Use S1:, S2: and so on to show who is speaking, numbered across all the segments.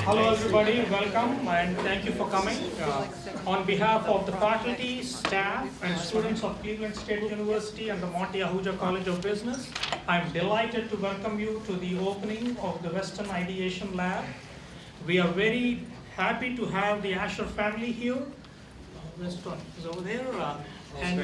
S1: Hello everybody, welcome and thank you for coming. On behalf of the faculty, staff and students of Cleveland State University and the Monty Ahuja College of Business, I'm delighted to welcome you to the opening of the Weston Ideation Lab. We are very happy to have the Asher family here. Weston is over there. And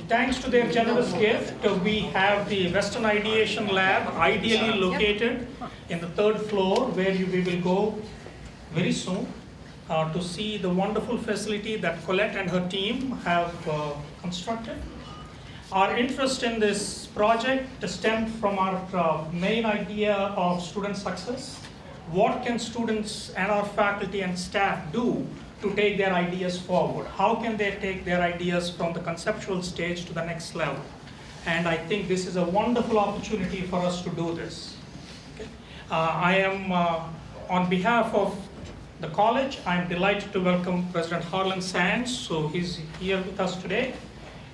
S1: thanks to their generous gift, we have the Weston Ideation Lab ideally located in the third floor where we will go very soon to see the wonderful facility that Colette and her team have constructed. Our interest in this project stemmed from our main idea of student success. What can students and our faculty and staff do to take their ideas forward? How can they take their ideas from the conceptual stage to the next level? And I think this is a wonderful opportunity for us to do this. Okay. I am, on behalf of the college, I'm delighted to welcome President Harlan Sands. So he's here with us today.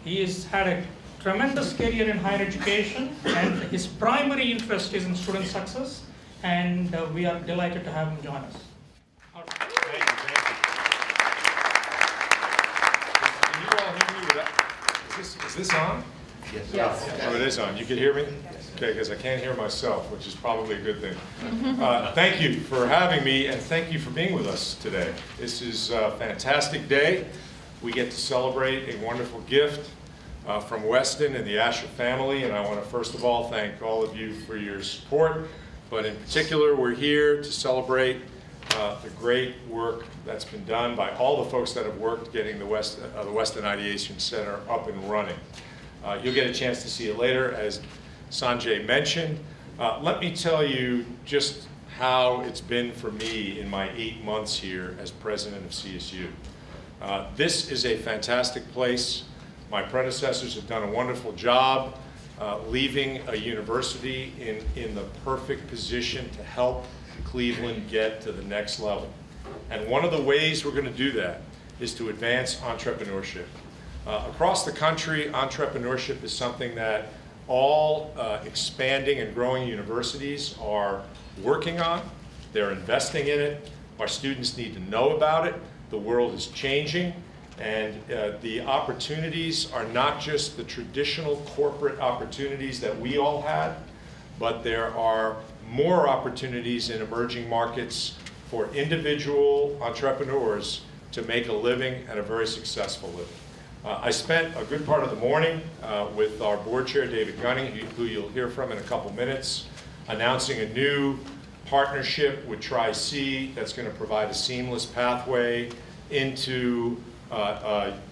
S1: He has had a tremendous career in higher education, and his primary interest is in student success, and we are delighted to have him join us.
S2: Is this on?
S3: Yes.
S2: Oh, it is on. You can hear me? Okay, because I can't hear myself, which is probably a good thing. Thank you for having me, and thank you for being with us today. This is a fantastic day. We get to celebrate a wonderful gift from Weston and the Asher family, and I want to first of all thank all of you for your support, but in particular, we're here to celebrate the great work that's been done by all the folks that have worked getting the Weston Ideation Center up and running. You'll get a chance to see it later, as Sanjay mentioned. Let me tell you just how it's been for me in my 8 months here as president of CSU. This is a fantastic place. My predecessors have done a wonderful job leaving a university in the perfect position to help Cleveland get to the next level. And one of the ways we're going to do that is to advance entrepreneurship. Across the country, entrepreneurship is something that all expanding and growing universities are working on. They're investing in it. Our students need to know about it. The world is changing, and the opportunities are not just the traditional corporate opportunities that we all had, but there are more opportunities in emerging markets for individual entrepreneurs to make a living and a very successful living. I spent a good part of the morning with our board chair, David Gunning, who you'll hear from in a couple minutes, announcing a new partnership with Tri-C that's going to provide a seamless pathway into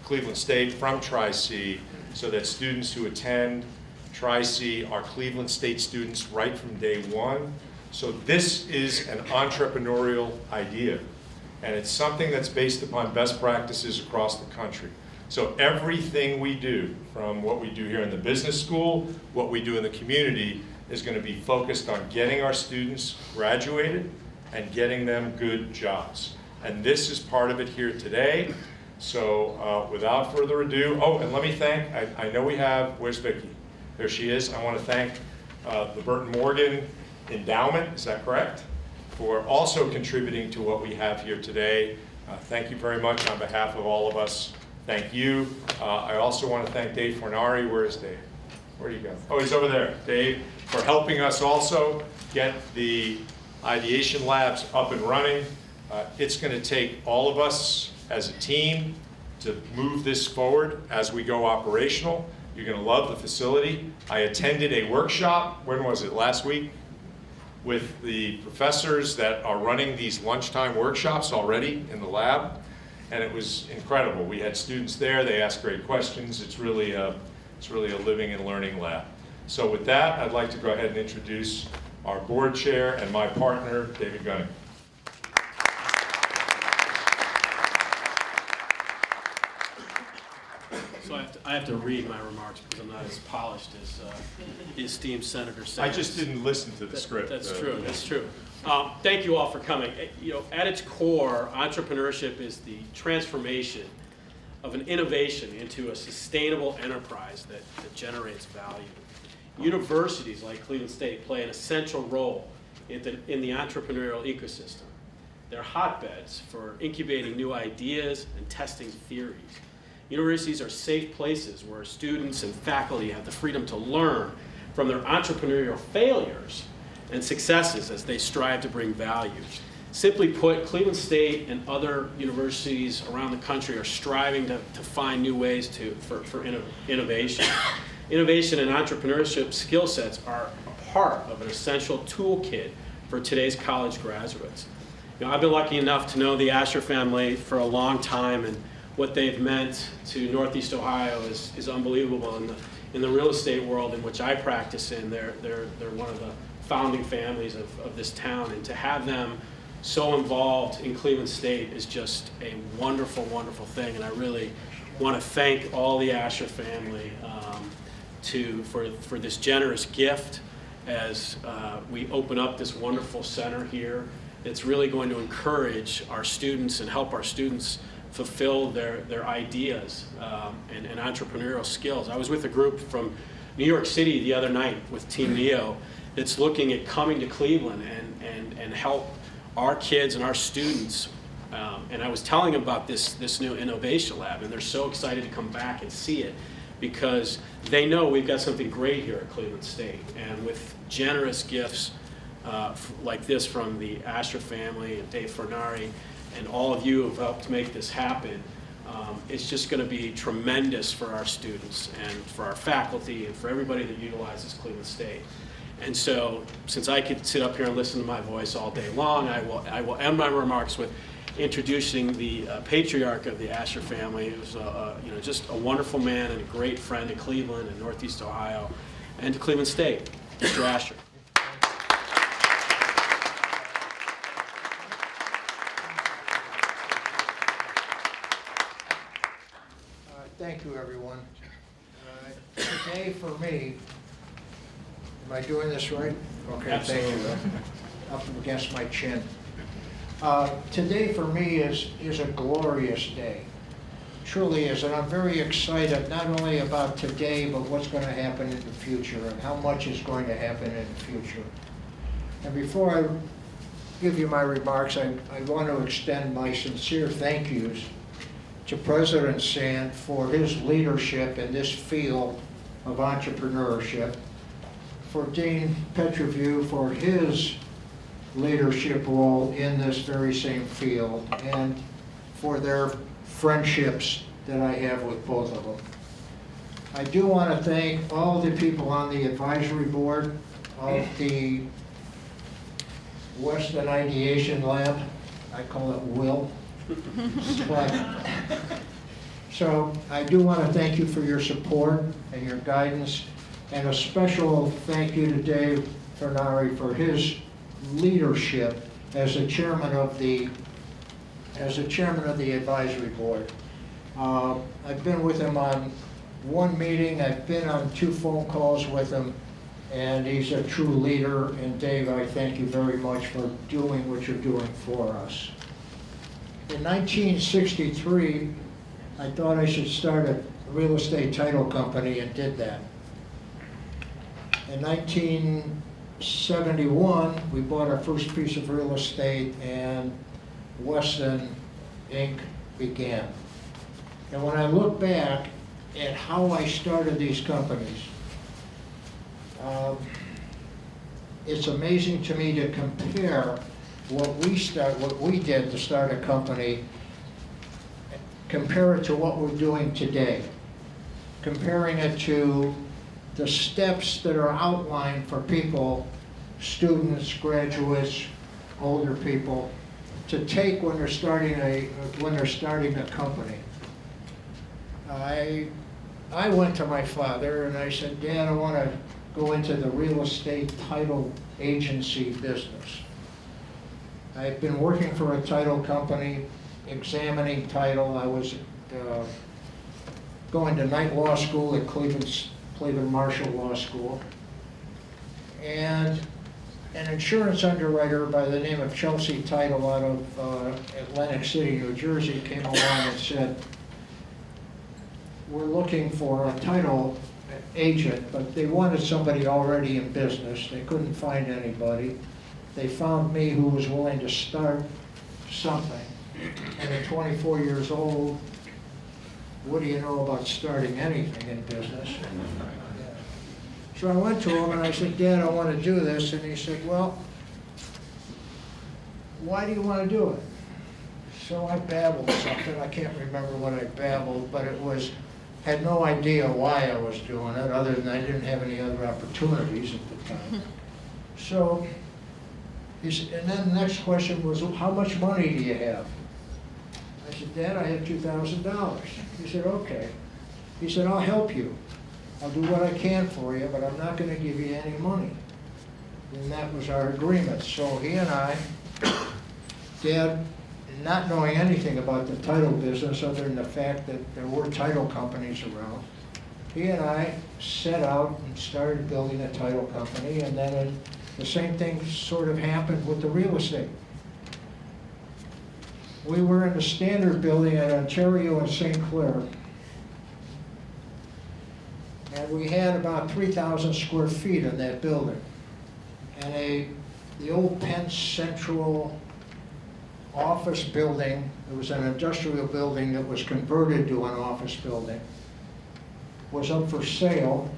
S2: Cleveland State from Tri-C, so that students who attend Tri-C are Cleveland State students right from day one. So this is an entrepreneurial idea, and it's something that's based upon best practices across the country. So everything we do, from what we do here in the business school, what we do in the community, is going to be focused on getting our students graduated and getting them good jobs. And this is part of it here today. So without further ado, oh, and let me thank, I know we have, where's Vicki? There she is. I want to thank the Burton Morgan Endowment, is that correct? For also contributing to what we have here today. Thank you very much on behalf of all of us. Thank you. I also want to thank Dave Fornari. Where is Dave? Where do you go? Oh, he's over there. Dave, for helping us also get the ideation labs up and running. It's going to take all of us as a team to move this forward as we go operational. You're going to love the facility. I attended a workshop, when was it, last week, with the professors that are running these lunchtime workshops already in the lab, and it was incredible. We had students there, they asked great questions. It's really a living and learning lab. So with that, I'd like to go ahead and introduce our board chair and my partner, David Gunning.
S3: So I have to read my remarks because I'm not as polished as the esteemed Senator Sanders.
S2: I just didn't listen to the script.
S3: That's true. That's true. Thank you all for coming. You know, at its core, entrepreneurship is the transformation of an innovation into a sustainable enterprise that generates value. Universities like Cleveland State play an essential role in the entrepreneurial ecosystem. They're hotbeds for incubating new ideas and testing theories. Universities are safe places where students and faculty have the freedom to learn from their entrepreneurial failures and successes as they strive to bring value. Simply put, Cleveland State and other universities around the country are striving to find new ways for innovation. Innovation and entrepreneurship skill sets are a part of an essential toolkit for today's college graduates. I've been lucky enough to know the Asher family for a long time, and what they've meant to Northeast Ohio is unbelievable. In the real estate world in which I practice in, they're one of the founding families of this town, and to have them so involved in Cleveland State is just a wonderful, wonderful thing. And I really want to thank all the Asher family for this generous gift as we open up this wonderful center here. It's really going to encourage our students and help our students fulfill their ideas and entrepreneurial skills. I was with a group from New York City the other night with Team Neo that's looking at coming to Cleveland and help our kids and our students. And I was telling them about this new innovation lab, and they're so excited to come back and see it because they know we've got something great here at Cleveland State. And with generous gifts like this from the Asher family and Dave Fornari and all of you who have helped make this happen, it's just going to be tremendous for our students and for our faculty and for everybody that utilizes Cleveland State. And so, since I could sit up here and listen to my voice all day long, I will end my remarks with introducing the patriarch of the Asher family, who's just a wonderful man and a great friend to Cleveland and Northeast Ohio and to Cleveland State, Mr. Asher.
S4: Thank you, everyone. Today for me, am I doing this right? Okay,
S3: Absolutely.
S4: thank you. Up against my chin. Today for me is a glorious day. Truly is, and I'm very excited not only about today, but what's going to happen in the future and how much is going to happen in the future. And before I give you my remarks, I want to extend my sincere thank yous to President Sand for his leadership in this field of entrepreneurship, for Dean Petroview for his leadership role in this very same field, and for their friendships that I have with both of them. I do want to thank all the people on the advisory board of the Weston Ideation Lab. I call it WIL. So I do want to thank you for your support and your guidance, and a special thank you to Dave Fornari for his leadership as the chairman of the advisory board. I've been with him on one meeting. I've been on 2 phone calls with him, and he's a true leader. And Dave, I thank you very much for doing what you're doing for us. In 1963, I thought I should start a real estate title company and did that. In 1971, we bought our first piece of real estate and Weston, Inc. began. And when I look back at how I started these companies, it's amazing to me to compare what we did to start a company, compare it to what we're doing today, comparing it to the steps that are outlined for people, students, graduates, older people, to take when they're starting a company. I went to my father and I said, Dad, I want to go into the real estate title agency business. I've been working for a title company, examining title. I was going to night law school at Cleveland Marshall Law School. And an insurance underwriter by the name of Chelsea Title out of Atlantic City, New Jersey, came along and said, we're looking for a title agent, but they wanted somebody already in business. They couldn't find anybody. they found me who was willing to start something. And at 24 years old, what do you know about starting anything in business? So I went to him and I said, Dad, I want to do this. And he said, well, why do you want to do it? So I babbled something. I can't remember what I babbled, but it was, had no idea why I was doing it, other than I didn't have any other opportunities at the time. So, he said, and then the next question was, how much money do you have? I said, Dad, I have $2,000. He said, okay. He said, I'll help you. I'll do what I can for you, but I'm not going to give you any money. And that was our agreement. So he and I, Dad, not knowing anything about the title business other than the fact that there were title companies around, he and I set out and started building a title company, and then the same thing sort of happened with the real estate. We were in the Standard Building at Ontario and St. Clair, and we had about 3,000 square feet in that building. And the old Penn Central office building, it was an industrial building that was converted to an office building, was up for sale.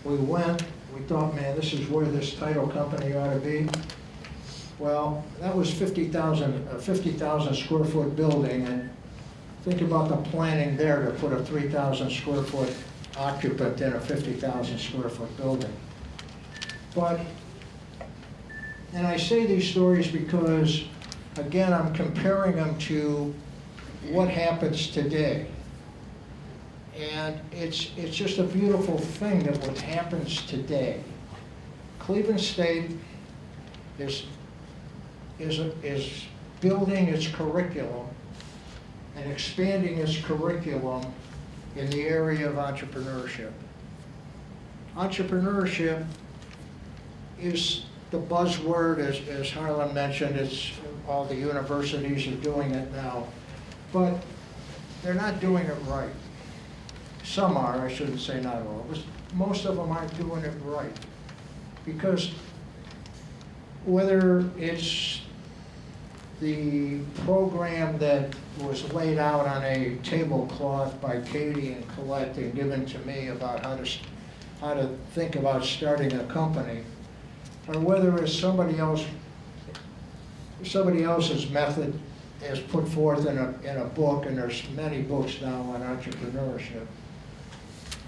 S4: We went, we thought, man, this is where this title company ought to be. Well, that was a 50,000 square foot building, and think about the planning there to put a 3,000 square foot occupant in a 50,000 square foot building. But, and I say these stories because, again, I'm comparing them to what happens today. And it's just a beautiful thing that what happens today. Cleveland State is building its curriculum and expanding its curriculum in the area of entrepreneurship. Entrepreneurship is the buzzword, as Harlan mentioned. It's all the universities are doing it now, but they're not doing it right. Some are, I shouldn't say not all, but most of them aren't doing it right. Because whether it's the program that was laid out on a tablecloth by Katie and Colette and given to me about how to think about starting a company, or whether it's somebody else's method is put forth in a book, and there's many books now on entrepreneurship.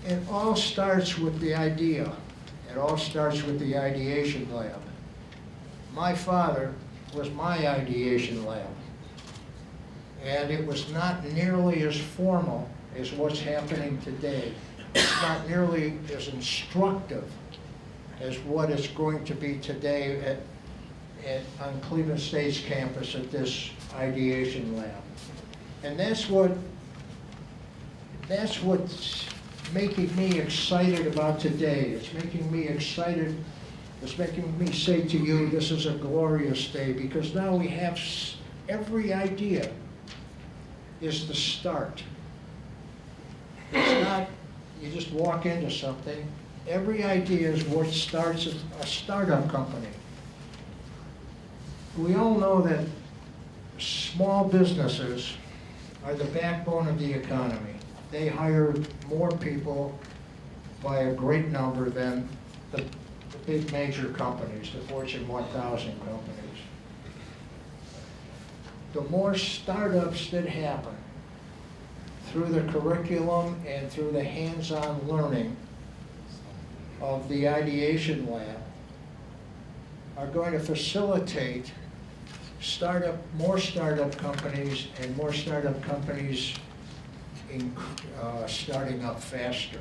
S4: It all starts with the idea. It all starts with the Ideation lab. My father was my Ideation lab. And it was not nearly as formal as what's happening today. It's not nearly as instructive as what it's going to be today on Cleveland State's campus at this Ideation lab. And that's what's making me excited about today. It's making me excited. It's making me say to you, this is a glorious day, because now we have every idea is the start. It's not, you just walk into something. Every idea is what starts a startup company. We all know that small businesses are the backbone of the economy. They hire more people by a great number than the big major companies, the Fortune 1000 companies. The more startups that happen through the curriculum and through the hands-on learning of the Ideation lab are going to facilitate more startup companies and more startup companies starting up faster.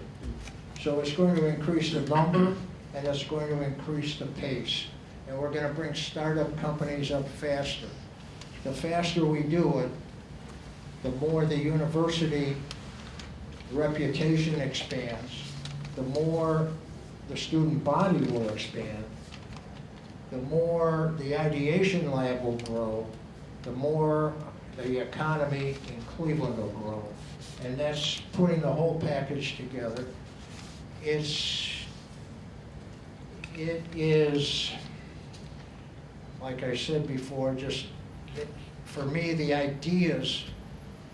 S4: So it's going to increase the number, and it's going to increase the pace. And we're going to bring startup companies up faster. The faster we do it, the more the university reputation expands, the more the student body will expand, the more the Ideation lab will grow, the more the economy in Cleveland will grow. And that's putting the whole package together. It is like I said before, just, for me, the ideas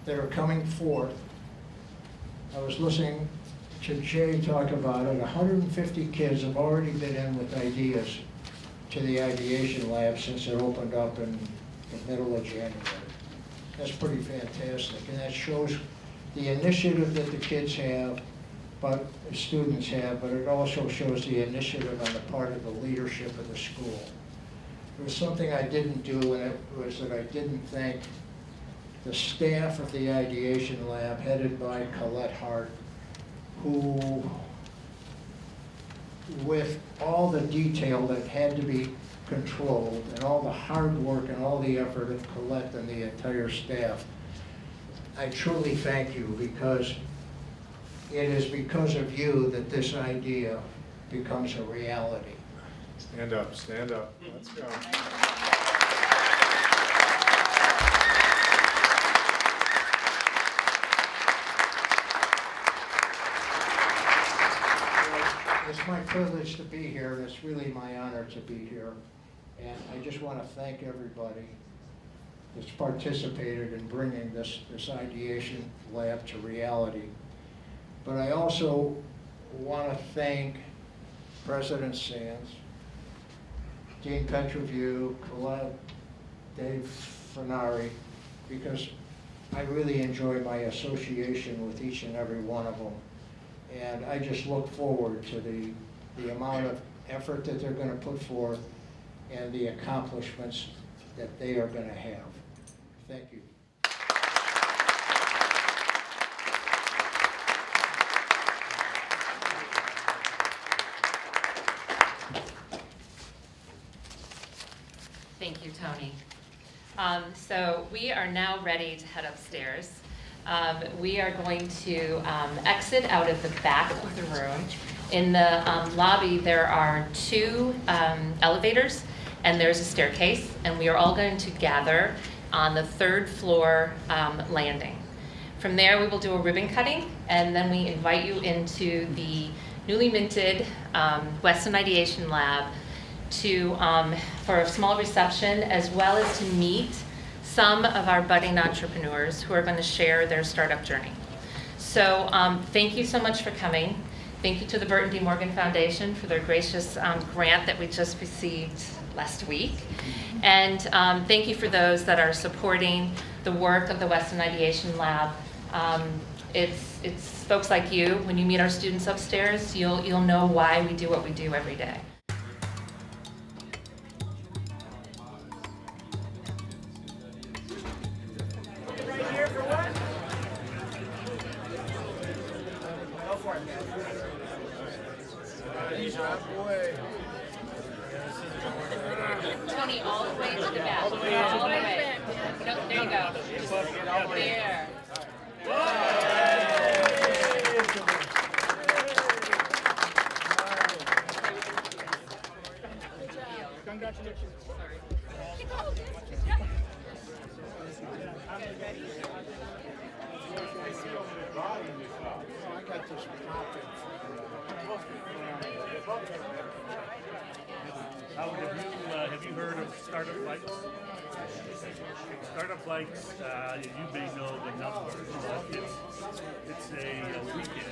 S4: that are coming forth, I was listening to Jay talk about it, 150 kids have already been in with ideas to the Ideation Lab since it opened up in the middle of January. That's pretty fantastic, and that shows the initiative that the kids have, but the students have, but it also shows the initiative on the part of the leadership of the school. There was something I didn't do, and it was that I didn't thank the staff of the Ideation Lab, headed by Colette Hart, who, with all the detail that had to be controlled, and all the hard work and all the effort of Colette and the entire staff, I truly thank you, because it is because of you that this idea becomes a reality.
S2: Stand up, stand up. Let's go.
S4: It's my privilege to be here, and it's really my honor to be here. And I just want to thank everybody that's participated in bringing this Ideation Lab to reality. But I also want to thank President Sands, Dean Petroview, Colette, Dave Fenari, because I really enjoy my association with each and every one of them. And I just look forward to the amount of effort that they're going to put forth and the accomplishments that they are going to have. Thank you.
S5: Thank you, Tony. So we are now ready to head upstairs. We are going to exit out of the back of the room. In the lobby, there are 2 elevators, and there's a staircase, and we are all going to gather on the 3rd floor landing. From there, we will do a ribbon cutting, and then we invite you into the newly minted Weston Ideation Lab for a small reception, as well as to meet some of our budding entrepreneurs who are going to share their startup journey. So thank you so much for coming. Thank you to the Burton D. Morgan Foundation for their gracious grant that we just received last week. And thank you for those that are supporting the work of the Weston Ideation Lab. It's folks like you. When you meet our students upstairs, you'll know why we do what we do every day. Tony, all the way to the back. All the way. No, there you go. Just there. Congratulations. Sorry.
S4: I got this topic.
S6: Have you heard of Startup Flights? Startup Flights, you may know the numbers. It's a weekend